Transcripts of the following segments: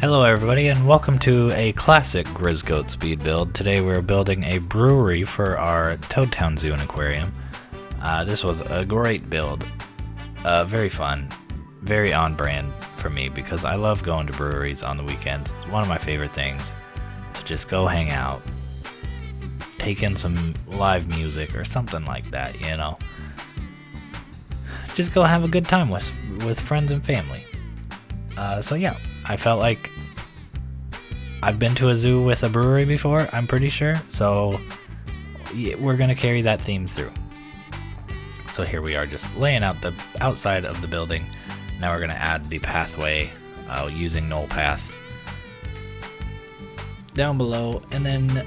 Hello everybody and welcome to a classic Grizzgoat speed build. Today we're building a brewery for our Toadtown Zoo and Aquarium. This was a great build, very fun, very on brand for me because I love going to breweries on the weekends. It's one of my favorite things to just go hang out, take in some live music or something like that, you know. Just go have a good time with friends and family. So yeah, I felt like I've been to a zoo with a brewery before, I'm pretty sure, so yeah, we're going to carry that theme through. So here we are just laying out the outside of the building. Now we're going to add the pathway using Knoll Path down below and then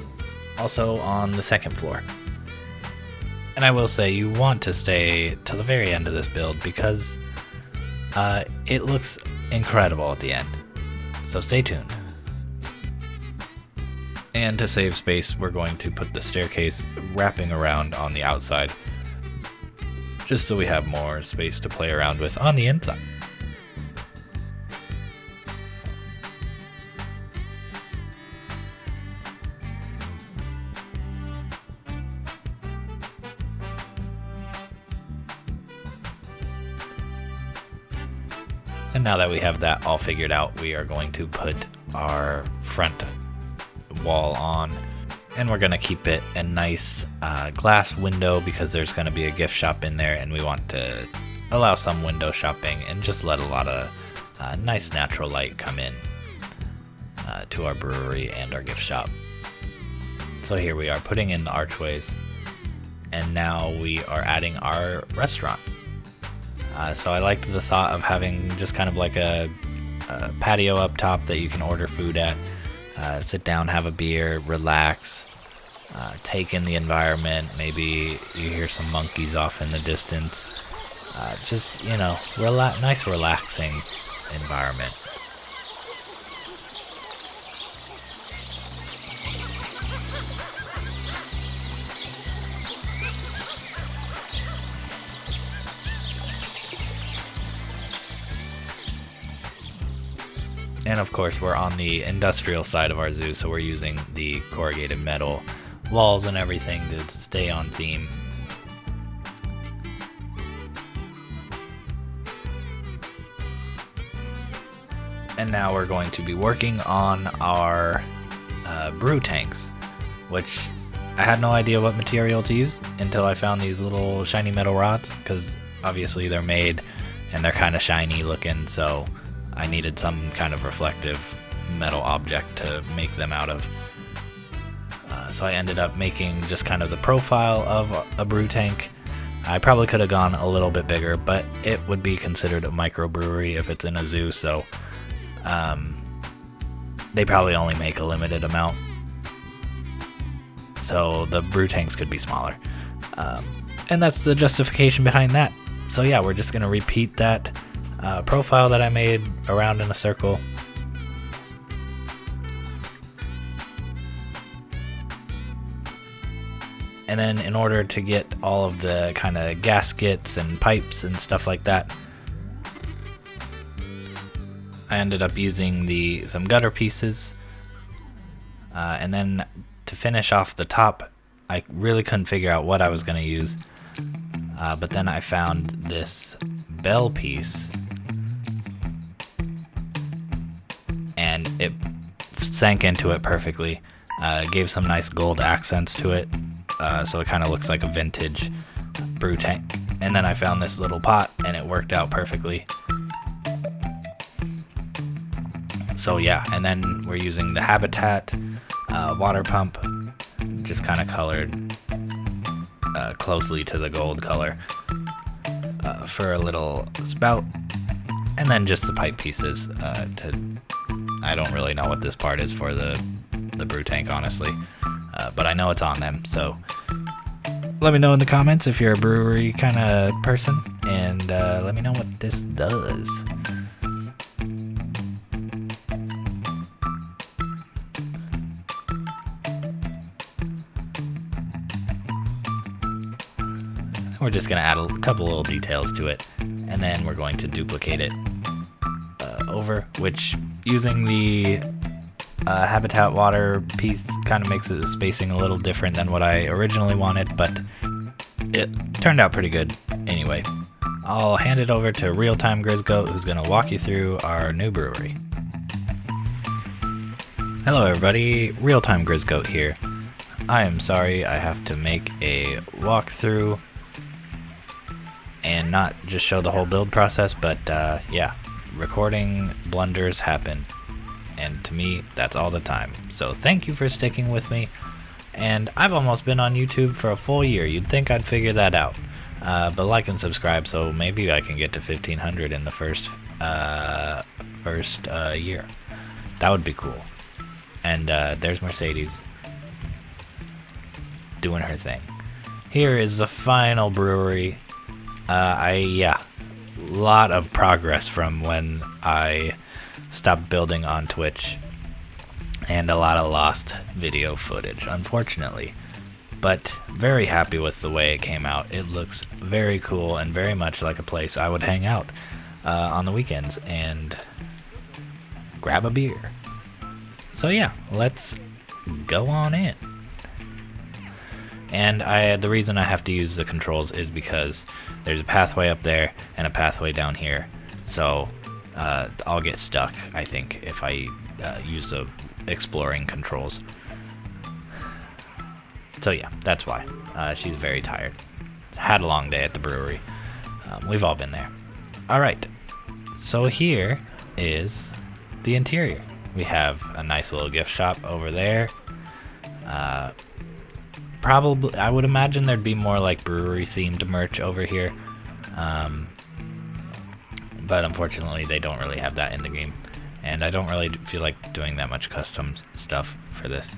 also on the second floor. And I will say you want to stay to the very end of this build because it looks incredible at the end. So stay tuned. And to save space, we're going to put the staircase wrapping around on the outside, just so we have more space to play around with on the inside. And now that we have that all figured out, we are going to put our front wall on, and we're going to keep it a nice glass window because there's going to be a gift shop in there, and we want to allow some window shopping and just let a lot of nice natural light come in to our brewery and our gift shop. So here we are putting in the archways, and now we are adding our restaurant. So I liked the thought of having just kind of like a patio up top that you can order food at, sit down, have a beer, relax, take in the environment. Maybe you hear some monkeys off in the distance. Just, you know, nice relaxing environment. And of course we're on the industrial side of our zoo, so we're using the corrugated metal walls and everything to stay on theme. And now we're going to be working on our brew tanks, which I had no idea what material to use until I found these little shiny metal rods, because obviously they're made and they're kind of shiny looking, so I needed some kind of reflective metal object to make them out of. So I ended up making just kind of the profile of a brew tank. I probably could have gone a little bit bigger, but it would be considered a microbrewery if it's in a zoo, so they probably only make a limited amount. So the brew tanks could be smaller. And that's the justification behind that. So yeah, we're just going to repeat that profile that I made around in a circle. And then in order to get all of the kind of gaskets and pipes and stuff like that, I ended up using some gutter pieces. And then to finish off the top, I really couldn't figure out what I was going to use. But then I found this bell piece, and it sank into it perfectly. Gave some nice gold accents to it, so it kind of looks like a vintage brew tank. And then I found this little pot, and it worked out perfectly. So yeah, and then we're using the Habitat water pump, just kind of colored closely to the gold color for a little spout, and then just the pipe pieces I don't really know what this part is for the brew tank, honestly, but I know it's on them, so let me know in the comments if you're a brewery kind of person, and let me know what this does. We're just going to add a couple little details to it, and then we're going to duplicate it over, which using the habitat water piece kind of makes the spacing a little different than what I originally wanted, but it turned out pretty good anyway. I'll hand it over to Real-Time Grizzgoat, who's going to walk you through our new brewery. Hello everybody, Real-Time Grizzgoat here. I am sorry I have to make a walkthrough and not just show the whole build process, but yeah, recording blunders happen. And to me, that's all the time. So thank you for sticking with me. And I've almost been on YouTube for a full year. You'd think I'd figure that out. But like and subscribe, so maybe I can get to 1,500 in the first year. That would be cool. And there's Mercedes doing her thing. Here is the final brewery. Lot of progress from when I stopped building on Twitch, and a lot of lost video footage, unfortunately, but very happy with the way it came out. It looks very cool and very much like a place I would hang out on the weekends and grab a beer. So yeah, let's go on in. And the reason I have to use the controls is because there's a pathway up there and a pathway down here, so I'll get stuck, I think, if I use the exploring controls. So yeah, that's why. She's very tired. Had a long day at the brewery. We've all been there. Alright, so here is the interior. We have a nice little gift shop over there. Probably, I would imagine there'd be more like brewery themed merch over here. But unfortunately they don't really have that in the game, and I don't really feel like doing that much custom stuff for this.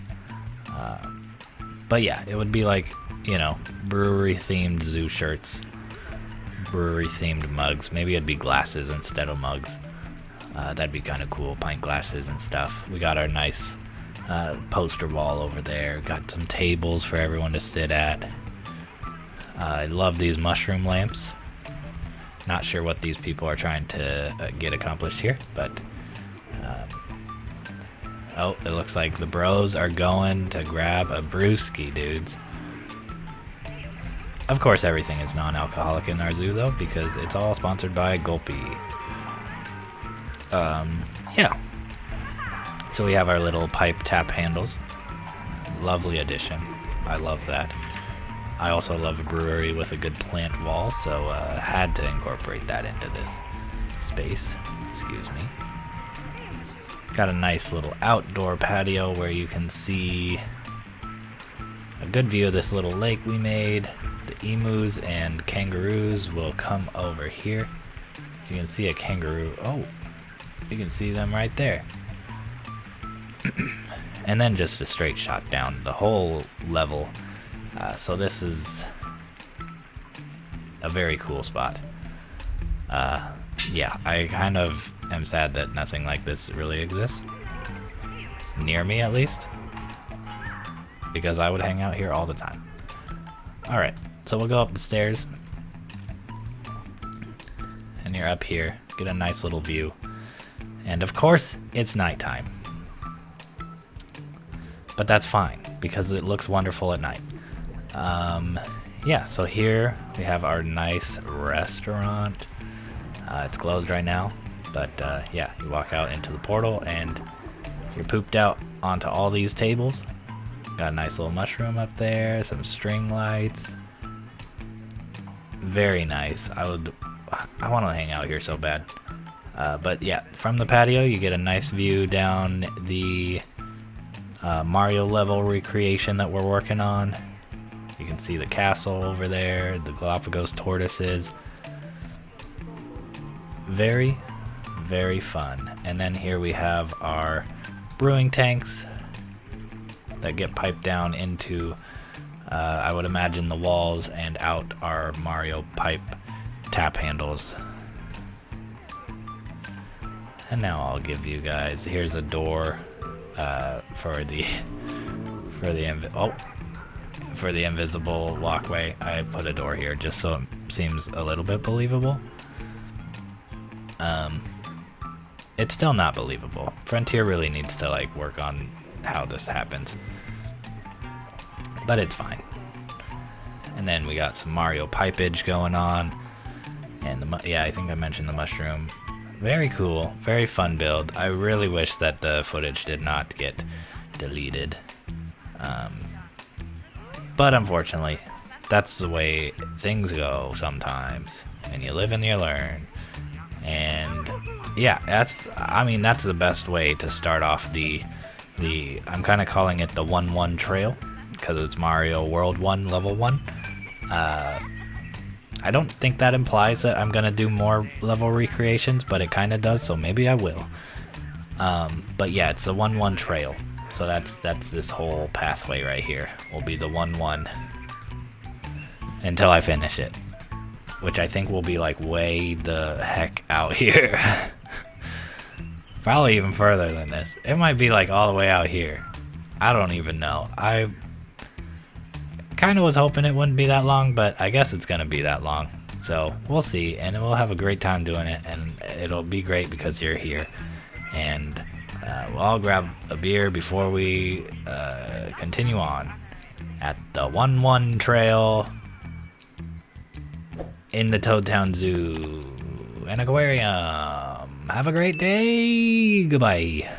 But yeah, it would be like, you know, brewery themed zoo shirts, brewery themed mugs. Maybe it'd be glasses instead of mugs. That'd be kind of cool, pint glasses and stuff. We got our nice poster wall over there, got some tables for everyone to sit at. I love these mushroom lamps. Not sure what these people are trying to get accomplished here, but oh, it looks like the bros are going to grab a brewski, dudes. Of course, everything is non-alcoholic in our zoo, though, because it's all sponsored by Gulpy. Yeah. So we have our little pipe tap handles. Lovely addition. I love that. I also love a brewery with a good plant wall, so had to incorporate that into this space. Excuse me. Got a nice little outdoor patio where you can see a good view of this little lake we made. The emus and kangaroos will come over here. You can see a kangaroo. Oh, you can see them right there. And then just a straight shot down the whole level. So this is a very cool spot. Yeah, I kind of am sad that nothing like this really exists. Near me, at least. Because I would hang out here all the time. Alright, so we'll go up the stairs. And you're up here. Get a nice little view. And of course, it's nighttime. But that's fine, because it looks wonderful at night. Yeah, so here we have our nice restaurant. It's closed right now, but yeah, you walk out into the portal and you're pooped out onto all these tables. Got a nice little mushroom up there, some string lights. Very nice. I want to hang out here so bad. But yeah, from the patio you get a nice view down the Mario level recreation that we're working on. You can see the castle over there, the Galapagos tortoises. Very, very fun. And then here we have our brewing tanks that get piped down into, I would imagine, the walls, and out our Mario pipe tap handles. And now I'll give you guys, here's a door for the invisible walkway. I put a door here just so it seems a little bit believable. it's still not believable. Frontier really needs to like work on how this happens, but it's fine. And then we got some Mario pipage going on, and I think I mentioned the mushroom. Very cool, very fun build. I really wish that the footage did not get deleted, but unfortunately, that's the way things go sometimes, and you live and you learn. And yeah, that's the best way to start off the I'm kind of calling it the 1-1 trail, because it's Mario World 1 Level 1. I don't think that implies that I'm gonna do more level recreations, but it kind of does, so maybe I will. But yeah, it's a 1-1 trail, so that's this whole pathway right here will be the 1-1 until I finish it, which I think will be like way the heck out here. Probably even further than this. It might be like all the way out here. I don't even know. I kind of was hoping it wouldn't be that long, but I guess it's gonna be that long, so we'll see. And we'll have a great time doing it, and it'll be great because you're here. And we'll all grab a beer before we continue on at the 1-1 trail in the Toad Town Zoo and Aquarium. Have a great day. Goodbye.